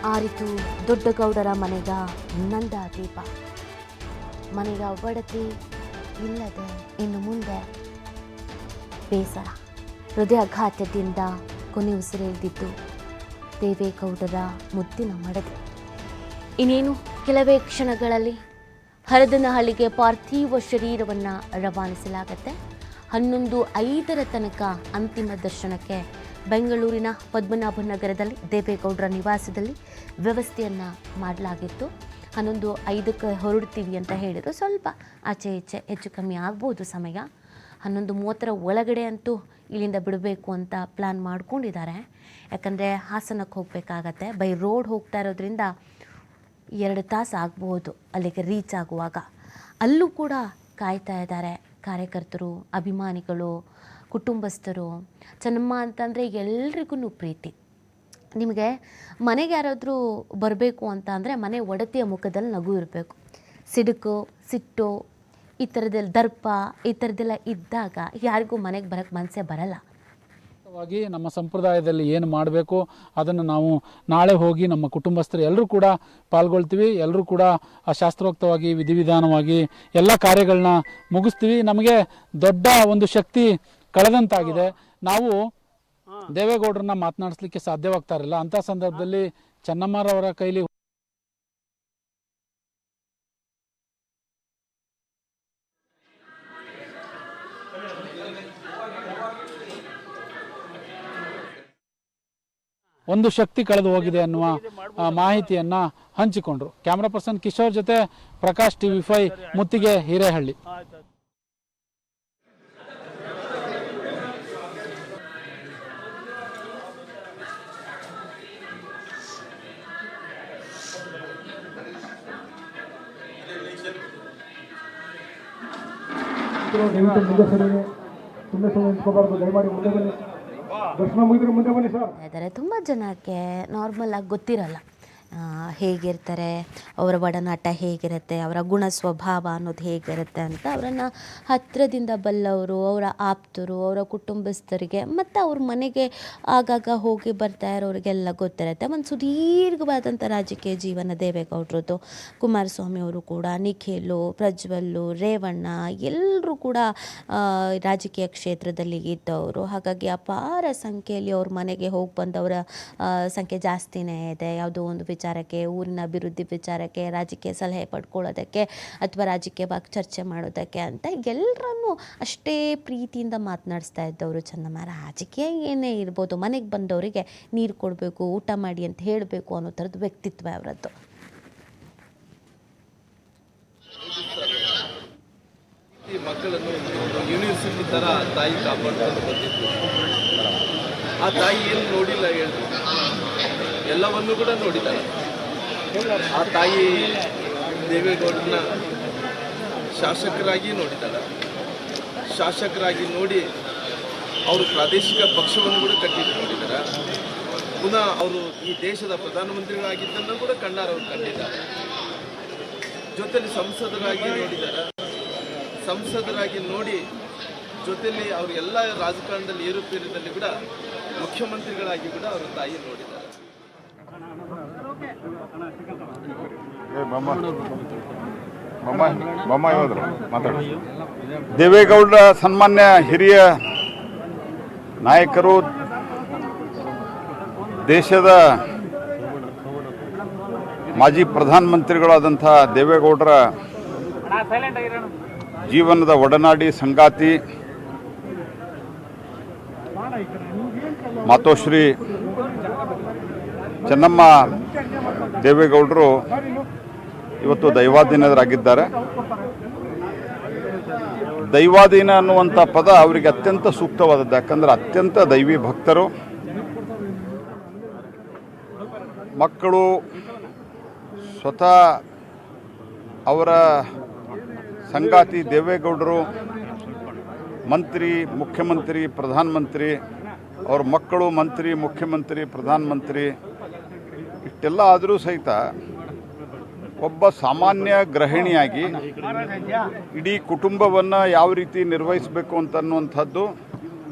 ಆರಿತು ದೊಡ್ಡಗೌಡರ ಮನೆಗ ನಂದ ದೀಪ. ಮನೆಗ ಒಡತಿ ಇಲ್ಲದೆ ಇನ್ನು ಮುಂದೆ ಬೇಸರ. ಹೃದಯಾಘಾತದಿಂದ ಕೊನೆ ಉಸಿರೆಳೆದಿದ್ದು ದೇವೇಗೌಡರ ಮುದ್ದಿನ ಮಡದಿ. ಇನ್ನೇನು ಕೆಲವೇ ಕ್ಷಣಗಳಲ್ಲಿ ಹರದನಹಳ್ಳಿಗೆ ಪಾರ್ಥಿವ ಶರೀರವನ್ನು ರವಾನಿಸಲಾಗುತ್ತೆ. 11:05 ತನಕ ಅಂತಿಮ ದರ್ಶನಕ್ಕೆ ಬೆಂಗಳೂರಿನ ಪದ್ಮನಾಭನಗರದಲ್ಲಿ ದೇವೇಗೌಡರ ನಿವಾಸದಲ್ಲಿ ವ್ಯವಸ್ಥೆಯನ್ನು ಮಾಡಲಾಗಿತ್ತು. 11:05 ಹೊರಡ್ತೀವಿ ಅಂತ ಹೇಳಿದರು. ಸ್ವಲ್ಪ ಆಚೆ ಈಚೆ ಹೆಚ್ಚು ಕಮ್ಮಿ ಆಗ್ಬೋದು ಸಮಯ. 11:30 ಒಳಗಡೆ ಅಂತೂ ಇಲ್ಲಿಂದ ಬಿಡಬೇಕು ಅಂತ ಪ್ಲ್ಯಾನ್ ಮಾಡ್ಕೊಂಡಿದ್ದಾರೆ. ಯಾಕಂದರೆ ಹಾಸನಕ್ಕೆ ಹೋಗಬೇಕಾಗತ್ತೆ. ಬೈ ರೋಡ್ ಹೋಗ್ತಾ ಇರೋದ್ರಿಂದ 2 ತಾಸು ಆಗ್ಬೋದು ಅಲ್ಲಿಗೆ ರೀಚ್ ಆಗುವಾಗ. ಅಲ್ಲೂ ಕೂಡ ಕಾಯ್ತಾ ಇದ್ದಾರೆ ಕಾರ್ಯಕರ್ತರು, ಅಭಿಮಾನಿಗಳು, ಕುಟುಂಬಸ್ಥರು. ಚೆನ್ನಮ್ಮ ಅಂತಂದರೆ ಎಲ್ರಿಗೂ ಪ್ರೀತಿ. ನಿಮಗೆ ಮನೆಗೆ ಯಾರಾದರೂ ಬರಬೇಕು ಅಂತ ಅಂದರೆ ಮನೆ ಒಡತಿಯ ಮುಖದಲ್ಲಿ ನಗು ಇರಬೇಕು. ಸಿಡುಕು, ಸಿಟ್ಟು, ಈ ಥರದ್ದೆಲ್ಲ ದರ್ಪ, ಈ ಥರದ್ದೆಲ್ಲ ಇದ್ದಾಗ ಯಾರಿಗೂ ಮನೆಗೆ ಬರೋಕ್ಕೆ ಮನಸ್ಸೇ ಬರಲ್ಲ. ನಮ್ಮ ಸಂಪ್ರದಾಯದಲ್ಲಿ ಏನು ಮಾಡಬೇಕು ಅದನ್ನು ನಾವು ನಾಳೆ ಹೋಗಿ ನಮ್ಮ ಕುಟುಂಬಸ್ಥರು ಎಲ್ಲರೂ ಕೂಡ ಪಾಲ್ಗೊಳ್ತೀವಿ. ಎಲ್ಲರೂ ಕೂಡ ಶಾಸ್ತ್ರೋಕ್ತವಾಗಿ ವಿಧಿವಿಧಾನವಾಗಿ ಎಲ್ಲ ಕಾರ್ಯಗಳನ್ನ ಮುಗಿಸ್ತೀವಿ. ನಮಗೆ ದೊಡ್ಡ ಒಂದು ಶಕ್ತಿ ಕಳೆದಂತಾಗಿದೆ. ನಾವು ದೇವೇಗೌಡರನ್ನ ಮಾತನಾಡಿಸ್ಲಿಕ್ಕೆ ಸಾಧ್ಯವಾಗ್ತಾ ಇರಲಿಲ್ಲ. ಅಂಥ ಸಂದರ್ಭದಲ್ಲಿ ಚೆನ್ನಮ್ಮರವರ ಕೈಲಿ ಒಂದು ಶಕ್ತಿ ಕಳೆದು ಹೋಗಿದೆ ಅನ್ನುವ ಮಾಹಿತಿಯನ್ನ ಹಂಚಿಕೊಂಡ್ರು. ಕ್ಯಾಮ್ರಾ ಪರ್ಸನ್ ಕಿಶೋರ್ ಜೊತೆ ಪ್ರಕಾಶ್, TV5 ಮುತ್ತಿಗೆ, ಹಿರೇಹಳ್ಳಿ. ತುಂಬ ಜನಕ್ಕೆ ನಾರ್ಮಲ್ ಆಗಿ ಗೊತ್ತಿರಲ್ಲ ಹೇಗಿರ್ತಾರೆ, ಅವರ ಒಡನಾಟ ಹೇಗಿರುತ್ತೆ, ಅವರ ಗುಣ ಸ್ವಭಾವ ಅನ್ನೋದು ಹೇಗಿರುತ್ತೆ ಅಂತ. ಅವರನ್ನು ಹತ್ತಿರದಿಂದ ಬಲ್ಲವರು, ಅವರ ಆಪ್ತರು, ಅವರ ಕುಟುಂಬಸ್ಥರಿಗೆ ಮತ್ತು ಅವ್ರ ಮನೆಗೆ ಆಗಾಗ ಹೋಗಿ ಬರ್ತಾ ಇರೋರಿಗೆಲ್ಲ ಗೊತ್ತಿರುತ್ತೆ. ಒಂದು ಸುದೀರ್ಘವಾದಂಥ ರಾಜಕೀಯ ಜೀವನ ದೇವೇಗೌಡರದ್ದು. ಕುಮಾರಸ್ವಾಮಿ ಅವರು ಕೂಡ, ನಿಖಿಲು, ಪ್ರಜ್ವಲ್ಲು, ರೇವಣ್ಣ ಎಲ್ಲರೂ ಕೂಡ ರಾಜಕೀಯ ಕ್ಷೇತ್ರದಲ್ಲಿ ಇದ್ದವರು. ಹಾಗಾಗಿ ಅಪಾರ ಸಂಖ್ಯೆಯಲ್ಲಿ ಅವ್ರ ಮನೆಗೆ ಹೋಗಿ ಬಂದವರ ಸಂಖ್ಯೆ ಜಾಸ್ತಿನೇ ಇದೆ. ಯಾವುದೋ ಒಂದು ವಿಚಾರಕ್ಕೆ, ಊರಿನ ಅಭಿವೃದ್ಧಿ ವಿಚಾರಕ್ಕೆ, ರಾಜಕೀಯ ಸಲಹೆ ಪಡ್ಕೊಳ್ಳೋದಕ್ಕೆ ಅಥವಾ ರಾಜಕೀಯವಾಗಿ ಚರ್ಚೆ ಮಾಡೋದಕ್ಕೆ ಅಂತ ಎಲ್ಲರನ್ನೂ ಅಷ್ಟೇ ಪ್ರೀತಿಯಿಂದ ಮಾತನಾಡಿಸ್ತಾ ಇದ್ದವರು ಚೆನ್ನಮ್ಮ. ರಾಜಕೀಯ ಏನೇ ಇರ್ಬೋದು, ಮನೆಗೆ ಬಂದವರಿಗೆ ನೀರು ಕೊಡಬೇಕು, ಊಟ ಮಾಡಿ ಅಂತ ಹೇಳಬೇಕು ಅನ್ನೋ ಥರದ್ದು ವ್ಯಕ್ತಿತ್ವ ಅವರದ್ದು. ಮಕ್ಕಳನ್ನು ಯೂನಿವರ್ಸಿಟಿ ಥರ ತಾಯಿ ಕಾಪಾಡ್ಕೊಂಡು ಬಂದಿತ್ತು. ಆ ತಾಯಿ ಏನು ನೋಡಿಲ್ಲ ಹೇಳಿದ್ರು, ಎಲ್ಲವನ್ನೂ ಕೂಡ ನೋಡಿದ್ದಾರೆ. ಆ ತಾಯಿ ದೇವೇಗೌಡರನ್ನ ಶಾಸಕರಾಗಿ ನೋಡಿದ್ದಾರೆ. ಶಾಸಕರಾಗಿ ನೋಡಿ ಅವರು ಪ್ರಾದೇಶಿಕ ಪಕ್ಷವನ್ನು ಕೂಡ ಕಟ್ಟಿದ್ದು ನೋಡಿದ್ದಾರೆ. ಪುನಃ ಅವರು ಈ ದೇಶದ ಪ್ರಧಾನಮಂತ್ರಿಗಳಾಗಿದ್ದನ್ನು ಕೂಡ ಕಣ್ಣಾರವ್ರು ಕಂಡಿದ್ದಾರೆ. ಜೊತೆಲಿ ಸಂಸದರಾಗಿ ನೋಡಿದ್ದಾರೆ. ಸಂಸದರಾಗಿ ನೋಡಿ ಜೊತೆಲಿ ಅವರು ಎಲ್ಲ ರಾಜಕಾರಣದಲ್ಲಿ ಏರುಪೇರಿನಲ್ಲಿ ಕೂಡ ಮುಖ್ಯಮಂತ್ರಿಗಳಾಗಿ ಕೂಡ ಅವರ ತಾಯಿ ನೋಡಿದ್ದಾರೆ. ದೇವೇಗೌಡರ ಸನ್ಮಾನ್ಯ ಹಿರಿಯ ನಾಯಕರು, ದೇಶದ ಮಾಜಿ ಪ್ರಧಾನಮಂತ್ರಿಗಳಾದಂಥ ದೇವೇಗೌಡರ ಜೀವನದ ಒಡನಾಡಿ, ಸಂಗಾತಿ, ಮಾತೋಶ್ರೀ ಚೆನ್ನಮ್ಮ ದೇವೇಗೌಡರು ಇವತ್ತು ದೈವಾಧೀನರಾಗಿದ್ದಾರೆ. ದೈವಾಧೀನ ಅನ್ನುವಂಥ ಪದ ಅವರಿಗೆ ಅತ್ಯಂತ ಸೂಕ್ತವಾದದ್ದು. ಯಾಕಂದರೆ ಅತ್ಯಂತ ದೈವಿ ಭಕ್ತರು. ಮಕ್ಕಳು ಸ್ವತಃ ಅವರ ಸಂಗಾತಿ ದೇವೇಗೌಡರು ಮಂತ್ರಿ, ಮುಖ್ಯಮಂತ್ರಿ, ಪ್ರಧಾನಮಂತ್ರಿ, ಅವ್ರ ಮಕ್ಕಳು ಮಂತ್ರಿ, ಮುಖ್ಯಮಂತ್ರಿ, ಪ್ರಧಾನಮಂತ್ರಿ, ಇಷ್ಟೆಲ್ಲ ಆದರೂ ಸಹಿತ ಒಬ್ಬ ಸಾಮಾನ್ಯ ಗೃಹಿಣಿಯಾಗಿ ಇಡೀ ಕುಟುಂಬವನ್ನು ಯಾವ ರೀತಿ ನಿರ್ವಹಿಸಬೇಕು ಅಂತನ್ನುವಂಥದ್ದು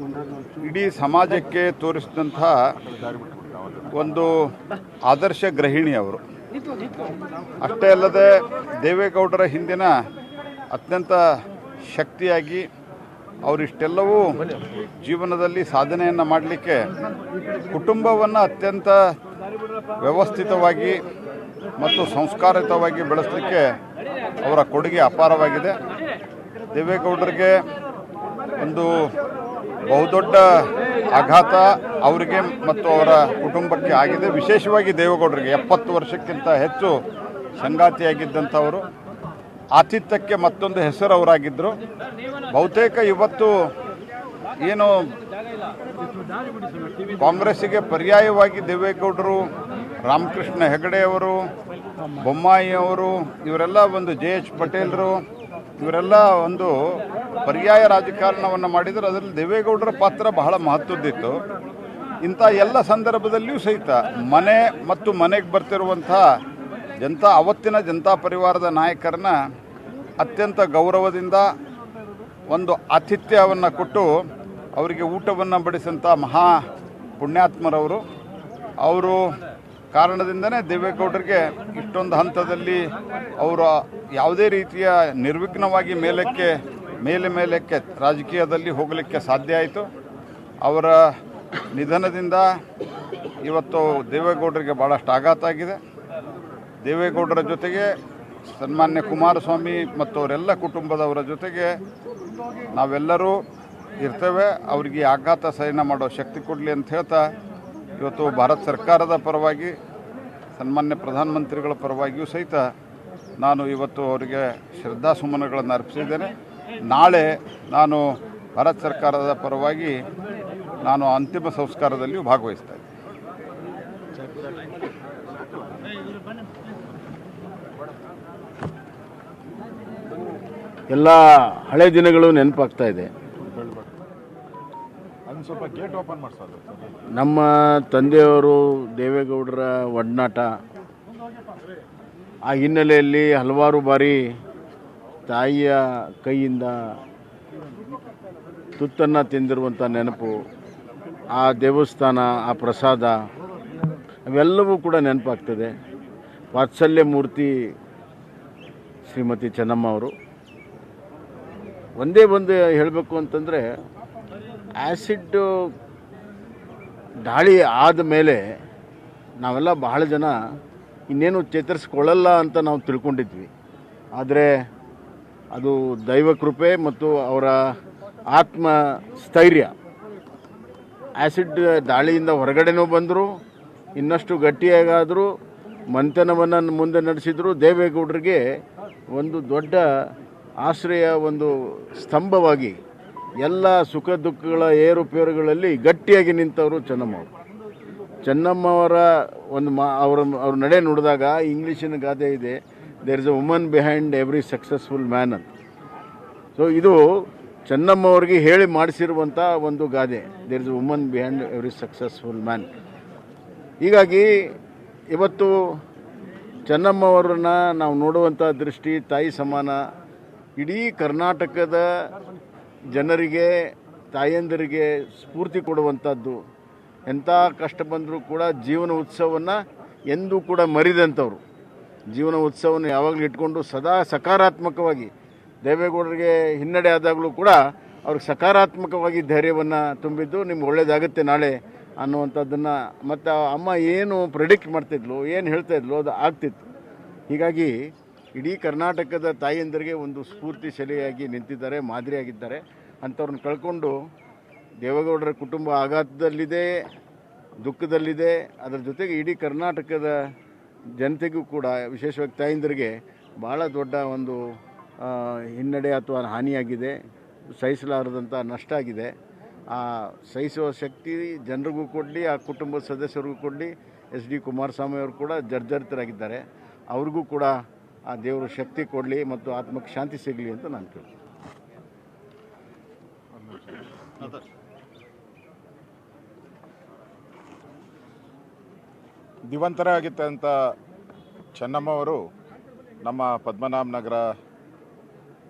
ಇಡೀ ಸಮಾಜಕ್ಕೆ ತೋರಿಸಿದಂಥ ಒಂದು ಆದರ್ಶ ಗೃಹಿಣಿ ಅವರು. ಅಷ್ಟೇ ಅಲ್ಲದೆ ದೇವೇಗೌಡರ ಹಿಂದಿನ ಅತ್ಯಂತ ಶಕ್ತಿಯಾಗಿ ಅವರಿಷ್ಟೆಲ್ಲವೂ ಜೀವನದಲ್ಲಿ ಸಾಧನೆಯನ್ನು ಮಾಡಲಿಕ್ಕೆ ಕುಟುಂಬವನ್ನು ಅತ್ಯಂತ ವ್ಯವಸ್ಥಿತವಾಗಿ ಮತ್ತು ಸಂಸ್ಕಾರಿತವಾಗಿ ಬೆಳೆಸಲಿಕ್ಕೆ ಅವರ ಕೊಡುಗೆ ಅಪಾರವಾಗಿದೆ. ದೇವೇಗೌಡರಿಗೆ ಒಂದು ಬಹುದೊಡ್ಡ ಆಘಾತ ಅವರಿಗೆ ಮತ್ತು ಅವರ ಕುಟುಂಬಕ್ಕೆ ಆಗಿದೆ. ವಿಶೇಷವಾಗಿ ದೇವೇಗೌಡರಿಗೆ 70 ವರ್ಷಕ್ಕಿಂತ ಹೆಚ್ಚು ಸಂಗಾತಿಯಾಗಿದ್ದಂಥವರು, ಆತಿಥ್ಯಕ್ಕೆ ಮತ್ತೊಂದು ಹೆಸರು ಅವರಾಗಿದ್ದರು. ಬಹುತೇಕ ಇವತ್ತು ಏನು ಕಾಂಗ್ರೆಸ್ಸಿಗೆ ಪರ್ಯಾಯವಾಗಿ ದೇವೇಗೌಡರು, ರಾಮಕೃಷ್ಣ ಹೆಗಡೆಯವರು, ಬೊಮ್ಮಾಯಿಯವರು, ಇವರೆಲ್ಲ ಒಂದು JH ಪಟೇಲರು, ಇವರೆಲ್ಲ ಒಂದು ಪರ್ಯಾಯ ರಾಜಕಾರಣವನ್ನು ಮಾಡಿದರು. ಅದರಲ್ಲಿ ದೇವೇಗೌಡರ ಪಾತ್ರ ಬಹಳ ಮಹತ್ವದ್ದಿತ್ತು. ಇಂಥ ಎಲ್ಲ ಸಂದರ್ಭದಲ್ಲಿಯೂ ಸಹಿತ ಮನೆ ಮತ್ತು ಮನೆಗೆ ಬರ್ತಿರುವಂಥ ಅವತ್ತಿನ ಜನತಾ ಪರಿವಾರದ ನಾಯಕರನ್ನ ಅತ್ಯಂತ ಗೌರವದಿಂದ ಒಂದು ಆತಿಥ್ಯವನ್ನು ಕೊಟ್ಟು ಅವರಿಗೆ ಊಟವನ್ನು ಬಡಿಸಂಥ ಮಹಾ ಪುಣ್ಯಾತ್ಮರವರು. ಅವರು ಕಾರಣದಿಂದನೇ ದೇವೇಗೌಡರಿಗೆ ಇಷ್ಟೊಂದು ಹಂತದಲ್ಲಿ ಅವರು ಯಾವುದೇ ರೀತಿಯ ನಿರ್ವಿಘ್ನವಾಗಿ ಮೇಲಕ್ಕೆ ರಾಜಕೀಯದಲ್ಲಿ ಹೋಗಲಿಕ್ಕೆ ಸಾಧ್ಯ ಆಯಿತು. ಅವರ ನಿಧನದಿಂದ ಇವತ್ತು ದೇವೇಗೌಡರಿಗೆ ಭಾಳಷ್ಟು ಆಘಾತ ಆಗಿದೆ. ದೇವೇಗೌಡರ ಜೊತೆಗೆ ಸನ್ಮಾನ್ಯ ಕುಮಾರಸ್ವಾಮಿ ಮತ್ತು ಅವರೆಲ್ಲ ಕುಟುಂಬದವರ ಜೊತೆಗೆ ನಾವೆಲ್ಲರೂ ಇರ್ತೇವೆ. ಅವರಿಗೆ ಆಘಾತ ಸಹನ ಮಾಡೋ ಶಕ್ತಿ ಕೊಡಲಿ ಅಂತ ಹೇಳ್ತಾ ಇವತ್ತು ಭಾರತ ಸರ್ಕಾರದ ಪರವಾಗಿ ಸನ್ಮಾನ್ಯ ಪ್ರಧಾನಮಂತ್ರಿಗಳ ಪರವಾಗಿಯೂ ಸಹಿತ ನಾನು ಇವತ್ತು ಅವರಿಗೆ ಶ್ರದ್ಧಾಸುಮನಗಳನ್ನು ಅರ್ಪಿಸಿದ್ದೇನೆ. ನಾಳೆ ನಾನು ಭಾರತ ಸರ್ಕಾರದ ಪರವಾಗಿ ನಾನು ಅಂತಿಮ ಸಂಸ್ಕಾರದಲ್ಲಿಯೂ ಭಾಗವಹಿಸ್ತಾ ಇದ್ದೇನೆ. ಎಲ್ಲ ಹಳೆ ದಿನಗಳು ನೆನಪಾಗ್ತಾ ಇದೆ. ನಮ್ಮ ತಂದೆಯವರು ದೇವೇಗೌಡರ ಒಡನಾಟ, ಆ ಹಿನ್ನೆಲೆಯಲ್ಲಿ ಹಲವಾರು ಬಾರಿ ತಾಯಿಯ ಕೈಯಿಂದ ತುತ್ತನ್ನು ತಿಂದಿರುವಂಥ ನೆನಪು, ಆ ದೇವಸ್ಥಾನ, ಆ ಪ್ರಸಾದ, ಅವೆಲ್ಲವೂ ಕೂಡ ನೆನಪಾಗ್ತದೆ. ವಾತ್ಸಲ್ಯ ಮೂರ್ತಿ ಶ್ರೀಮತಿ ಚೆನ್ನಮ್ಮ ಅವರು ಒಂದೇ ಒಂದು ಹೇಳಬೇಕು ಅಂತಂದರೆ, ಆ್ಯಸಿಡ್ ದಾಳಿ ಆದ ಮೇಲೆ ನಾವೆಲ್ಲ ಬಹಳ ಜನ ಇನ್ನೇನು ಚೇತರಿಸ್ಕೊಳ್ಳಲ್ಲ ಅಂತ ನಾವು ತಿಳ್ಕೊಂಡಿದ್ವಿ. ಆದರೆ ಅದು ದೈವ ಕೃಪೆ ಮತ್ತು ಅವರ ಆತ್ಮ ಸ್ಥೈರ್ಯ. ಆ್ಯಸಿಡ್ ದಾಳಿಯಿಂದ ಹೊರಗಡೆನೂ ಬಂದರು, ಇನ್ನಷ್ಟು ಗಟ್ಟಿಯಾಗಾದರೂ ಮಂಥನವನ್ನು ಮುಂದೆ ನಡೆಸಿದರು. ದೇವೇಗೌಡರಿಗೆ ಒಂದು ದೊಡ್ಡ ಆಶ್ರಯ, ಒಂದು ಸ್ತಂಭವಾಗಿ ಎಲ್ಲ ಸುಖ ದುಃಖಗಳ ಏರುಪೇರುಗಳಲ್ಲಿ ಗಟ್ಟಿಯಾಗಿ ನಿಂತವರು ಚೆನ್ನಮ್ಮವರು. ಚೆನ್ನಮ್ಮವರ ಒಂದು ಅವ್ರ ನಡೆ ನೋಡಿದಾಗ ಇಂಗ್ಲೀಷಿನ ಗಾದೆ ಇದೆ, there is a woman behind every successful man ಅಂತ. ಸೊ ಇದು ಚೆನ್ನಮ್ಮವ್ರಿಗೆ ಹೇಳಿ ಮಾಡಿಸಿರುವಂಥ ಒಂದು ಗಾದೆ, there is a woman behind every successful man. ಹೀಗಾಗಿ ಇವತ್ತು ಚೆನ್ನಮ್ಮವ್ರನ್ನ ನಾವು ನೋಡುವಂಥ ದೃಷ್ಟಿ ತಾಯಿ ಸಮಾನ. ಇಡೀ ಕರ್ನಾಟಕದ ಜನರಿಗೆ, ತಾಯಂದಿರಿಗೆ ಸ್ಫೂರ್ತಿ ಕೊಡುವಂಥದ್ದು. ಎಂಥ ಕಷ್ಟ ಬಂದರೂ ಕೂಡ ಜೀವನ ಉತ್ಸವವನ್ನು ಎಂದೂ ಕೂಡ ಮರಿದಂಥವ್ರು. ಜೀವನ ಉತ್ಸವವನ್ನು ಯಾವಾಗಲೂ ಇಟ್ಕೊಂಡು ಸದಾ ಸಕಾರಾತ್ಮಕವಾಗಿ, ದೇವೇಗೌಡರಿಗೆ ಹಿನ್ನಡೆ ಆದಾಗಲೂ ಕೂಡ ಅವ್ರಿಗೆ ಸಕಾರಾತ್ಮಕವಾಗಿ ಧೈರ್ಯವನ್ನು ತುಂಬಿದ್ದು, ನಿಮ್ಗೆ ಒಳ್ಳೇದಾಗುತ್ತೆ ನಾಳೆ ಅನ್ನುವಂಥದ್ದನ್ನು. ಮತ್ತು ಅಮ್ಮ ಏನು ಪ್ರೆಡಿಕ್ಟ್ ಮಾಡ್ತಿದ್ಲು, ಏನು ಹೇಳ್ತಾಯಿದ್ಲು, ಅದು ಆಗ್ತಿತ್ತು. ಹೀಗಾಗಿ ಇಡೀ ಕರ್ನಾಟಕದ ತಾಯಂದಿರಿಗೆ ಒಂದು ಸ್ಫೂರ್ತಿ ಸೆಲೆಯಾಗಿ ನಿಂತಿದ್ದಾರೆ, ಮಾದರಿಯಾಗಿದ್ದಾರೆ. ಅಂಥವ್ರನ್ನ ಕಳ್ಕೊಂಡು ದೇವೇಗೌಡರ ಕುಟುಂಬ ಆಘಾತದಲ್ಲಿದೆ, ದುಃಖದಲ್ಲಿದೆ. ಅದರ ಜೊತೆಗೆ ಇಡೀ ಕರ್ನಾಟಕದ ಜನತೆಗೂ ಕೂಡ, ವಿಶೇಷವಾಗಿ ತಾಯಂದಿರಿಗೆ ಭಾಳ ದೊಡ್ಡ ಒಂದು ಹಿನ್ನಡೆ ಅಥವಾ ಹಾನಿಯಾಗಿದೆ, ಸಹಿಸಲಾರದಂಥ ನಷ್ಟ ಆಗಿದೆ. ಆ ಸಹಿಸುವ ಶಕ್ತಿ ಜನರಿಗೂ ಕೊಡಲಿ, ಆ ಕುಟುಂಬದ ಸದಸ್ಯರಿಗೂ ಕೊಡಲಿ. SD ಕುಮಾರಸ್ವಾಮಿ ಅವರು ಕೂಡ ಜರ್ಜರಿತರಾಗಿದ್ದಾರೆ, ಅವ್ರಿಗೂ ಕೂಡ ಆ ದೇವರು ಶಕ್ತಿ ಕೊಡಲಿ ಮತ್ತು ಆತ್ಮಕ್ಕೆ ಶಾಂತಿ ಸಿಗಲಿ ಅಂತ ನಾನು ಕೇಳ್ತೀನಿ. ದಿವಂತರಾಗಿದ್ದಂಥ ಚೆನ್ನಮ್ಮವರು ನಮ್ಮ ಪದ್ಮನಾಭ ನಗರ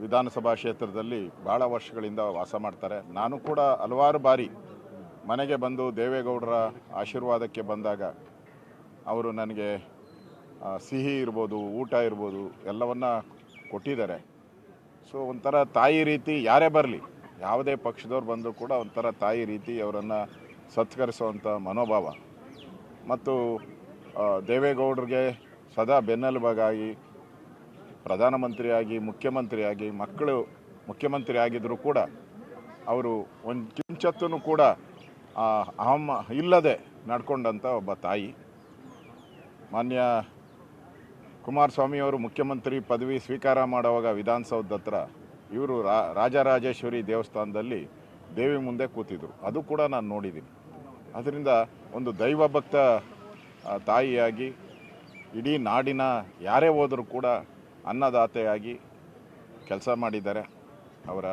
ವಿಧಾನಸಭಾ ಕ್ಷೇತ್ರದಲ್ಲಿ ಭಾಳ ವರ್ಷಗಳಿಂದ ವಾಸ ಮಾಡ್ತಾರೆ. ನಾನು ಕೂಡ ಹಲವಾರು ಬಾರಿ ಮನೆಗೆ ಬಂದು ದೇವೇಗೌಡರ ಆಶೀರ್ವಾದಕ್ಕೆ ಬಂದಾಗ ಅವರು ನನಗೆ ಸಿಹಿ ಇರ್ಬೋದು, ಊಟ ಇರ್ಬೋದು, ಎಲ್ಲವನ್ನ ಕೊಟ್ಟಿದ್ದಾರೆ. ಸೊ ಒಂಥರ ತಾಯಿ ರೀತಿ ಯಾರೇ ಬರಲಿ, ಯಾವುದೇ ಪಕ್ಷದವ್ರು ಬಂದರೂ ಕೂಡ ಒಂಥರ ತಾಯಿ ರೀತಿ ಅವರನ್ನು ಸತ್ಕರಿಸುವಂಥ ಮನೋಭಾವ ಮತ್ತು ದೇವೇಗೌಡರಿಗೆ ಸದಾ ಬೆನ್ನೆಲುಬಾಗಿ ಪ್ರಧಾನಮಂತ್ರಿಯಾಗಿ, ಮುಖ್ಯಮಂತ್ರಿಯಾಗಿ, ಮಕ್ಕಳು ಮುಖ್ಯಮಂತ್ರಿ ಆಗಿದ್ದರೂ ಕೂಡ ಅವರು ಒಂದು ಕಿಂಚತ್ತೂ ಕೂಡ ಅಹಂ ಇಲ್ಲದೆ ನಡ್ಕೊಂಡಂಥ ಒಬ್ಬ ತಾಯಿ. ಮಾನ್ಯ ಕುಮಾರಸ್ವಾಮಿಯವರು ಮುಖ್ಯಮಂತ್ರಿ ಪದವಿ ಸ್ವೀಕಾರ ಮಾಡುವಾಗ ವಿಧಾನಸೌಧದ ಹತ್ರ ಇವರು ರಾಜರಾಜೇಶ್ವರಿ ದೇವಸ್ಥಾನದಲ್ಲಿ ದೇವಿ ಮುಂದೆ ಕೂತಿದ್ರು. ಅದು ಕೂಡ ನಾನು ನೋಡಿದ್ದೀನಿ. ಅದರಿಂದ ಒಂದು ದೈವಭಕ್ತ ತಾಯಿಯಾಗಿ ಇಡೀ ನಾಡಿನ ಯಾರೇ ಹೋದರೂ ಕೂಡ ಅನ್ನದಾತೆಯಾಗಿ ಕೆಲಸ ಮಾಡಿದ್ದಾರೆ. ಅವರ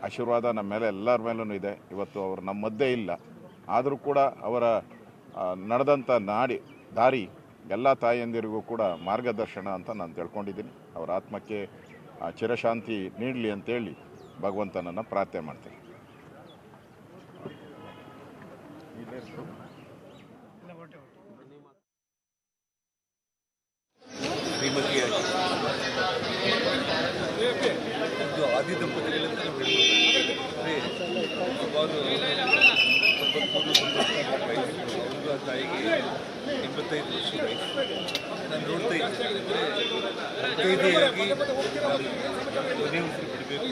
ಆಶೀರ್ವಾದ ನಮ್ಮ ಮೇಲೆ ಎಲ್ಲರ ಮೇಲೂ ಇದೆ. ಇವತ್ತು ಅವರು ನಮ್ಮ ಮಧ್ಯೆ ಇಲ್ಲ, ಆದರೂ ಕೂಡ ಅವರ ನಡೆದಂಥ ದಾರಿ ಎಲ್ಲ ತಾಯಿಯಂದಿರಿಗೂ ಕೂಡ ಮಾರ್ಗದರ್ಶನ ಅಂತ ನಾನು ತಿಳ್ಕೊಂಡಿದ್ದೀನಿ. ಅವರ ಆತ್ಮಕ್ಕೆ ಚಿರಶಾಂತಿ ನೀಡಲಿ ಅಂತೇಳಿ ಭಗವಂತನನ್ನು ಪ್ರಾರ್ಥನೆ ಮಾಡ್ತೀನಿ. ಶ್ರೀಮತಿಯಾಗಿ ಇದು ಆದಿ ದಂಪತಿಗಳಿಂದ ಸುಮಾರು 93 ವಯಸ್ಸು. ಅವ್ರಿಗೂ ತಾಯಿಗೆ 85 ವರ್ಷ ವಯಸ್ಸು. ನಾನು ನೋಡ್ತಾ ಇದ್ದೀನಿ ಮುತ್ತೈದೆಯಾಗಿ ಕೊನೆ ಉಸಿರು ಬಿಡಬೇಕು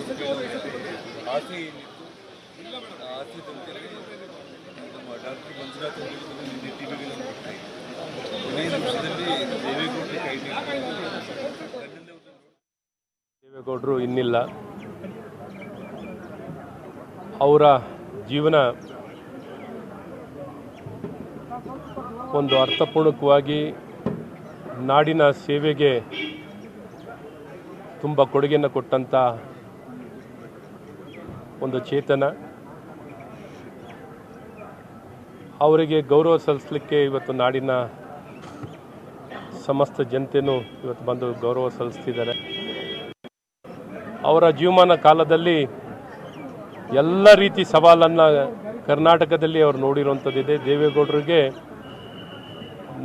ಆಸೆ ಏನಿತ್ತು, ಆ ಆಸೆದಂತೆ ನಮ್ಮ ಡಾಕ್ಟರ್ ಮಂಜುನಾಥ್ ಅವರು ನಿನ್ನೆ ಟಿವಿಗಳನ್ನು ಬಿಡ್ತಾ ಇದ್ದಾರೆ. ಕೊನೆಯ ನಿಮಿಷದಲ್ಲಿ ದೇವೇಗೌಡರು ಕೈ ದೇವೇಗೌಡರು ಇನ್ನಿಲ್ಲ. ಅವರ ಜೀವನ ಒಂದು ಅರ್ಥಪೂರ್ಣಕವಾಗಿ ನಾಡಿನ ಸೇವೆಗೆ ತುಂಬ ಕೊಡುಗೆಯನ್ನು ಕೊಟ್ಟಂಥ ಒಂದು ಚೇತನ. ಅವರಿಗೆ ಗೌರವ ಸಲ್ಲಿಸಲಿಕ್ಕೆ ಇವತ್ತು ನಾಡಿನ ಸಮಸ್ತ ಜನತೆಯೂ ಇವತ್ತು ಬಂದು ಗೌರವ ಸಲ್ಲಿಸ್ತಿದ್ದಾರೆ. ಅವರ ಜೀವಮಾನ ಕಾಲದಲ್ಲಿ ಎಲ್ಲ ರೀತಿ ಸವಾಲನ್ನು ಕರ್ನಾಟಕದಲ್ಲಿ ಅವರು ನೋಡಿರುವಂಥದ್ದಿದೆ. ದೇವೇಗೌಡರಿಗೆ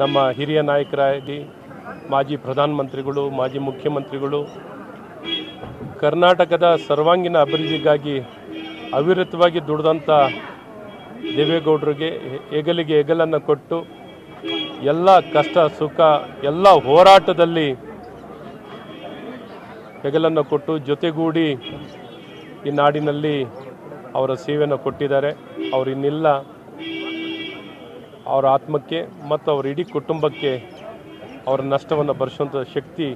ನಮ್ಮ ಹಿರಿಯ ನಾಯಕರಾಗಿ ಮಾಜಿ ಪ್ರಧಾನಮಂತ್ರಿಗಳು, ಮಾಜಿ ಮುಖ್ಯಮಂತ್ರಿಗಳು ಕರ್ನಾಟಕದ ಸರ್ವಾಂಗೀಣ ಅಭಿವೃದ್ಧಿಗಾಗಿ ಅವಿರತವಾಗಿ ದುಡಿದಂಥ ದೇವೇಗೌಡರಿಗೆ ಹೆಗಲಿಗೆ ಹೆಗಲನ್ನು ಕೊಟ್ಟು ಎಲ್ಲ ಕಷ್ಟ ಸುಖ ಎಲ್ಲ ಹೋರಾಟದಲ್ಲಿ ಹೆಗಲನ್ನು ಕೊಟ್ಟು ಜೊತೆಗೂಡಿ ಈ ನಾಡಿನಲ್ಲಿ ಅವರ ಸೇವೆಯನ್ನು ಕೊಟ್ಟಿದ್ದಾರೆ. ಅವರು ಇನ್ನಿಲ್ಲ. ಅವರ ಆತ್ಮಕ್ಕೆ ಮತ್ತು ಅವರ ಇಡೀ ಕುಟುಂಬಕ್ಕೆ ಅವರ ನಷ್ಟವನ್ನು ಭರಿಸುವಂಥ ಶಕ್ತಿ